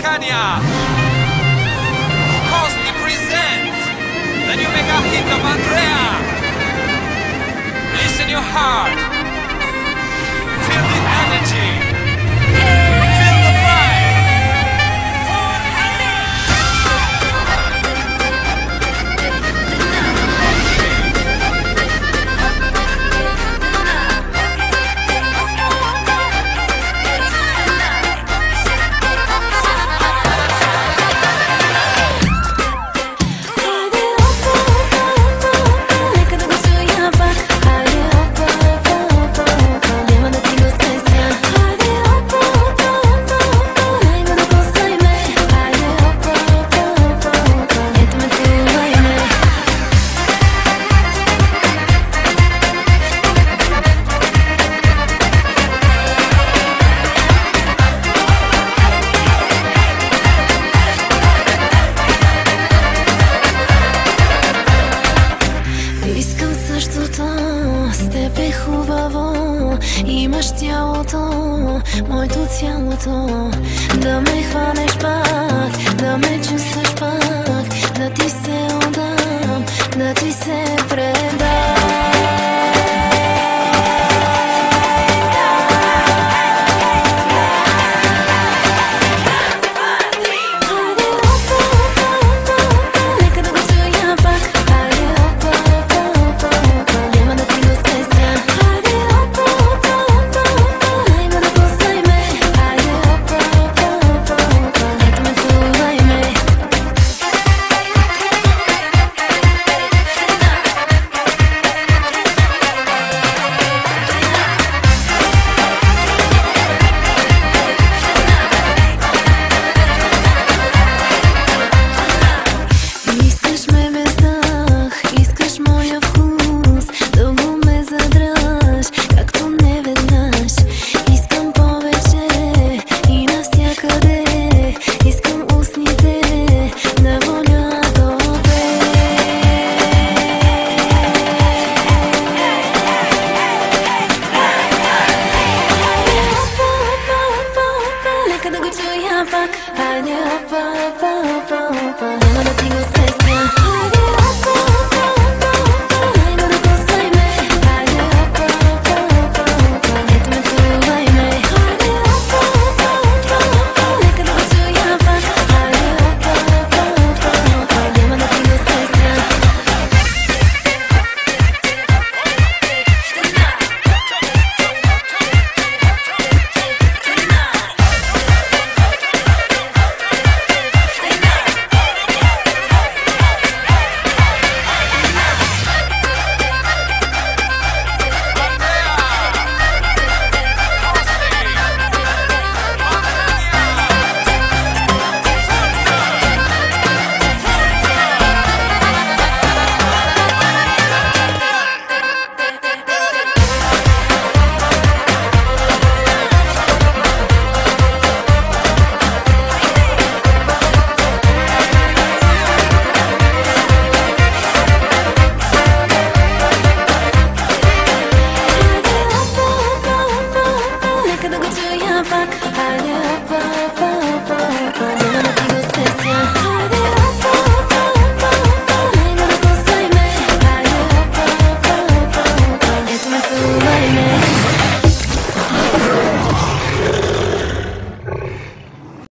Kania. Costly presents the new mega hit of Andrea. Listen your heart. Feel the energy. Feel the vibe. С теб е хубаво, имаш тялото, моето цялото. Да ме хванеш пак, да ме чувстваш пак, да ти се отдам, да ти се предам. Хайде, опа, опа, опа, опа, няма да ти го стесня. Хайде, опа, опа, опа, опа, хайде да пускай ме. Хайде, опа, опа, опа, опа, ето ме чувай ме. Хайде, опа, опа, опа, опа, нека да го чуя пак. Хайде, опа, опа, опа, опа, няма да ти го стесня. Хайде, опа, опа, опа, опа, няма да ти го стесня. Хайде, опа, опа, опа, опа, хайде да пускай ме. Хайде, опа, опа, опа, опа, ето ме чувай ме.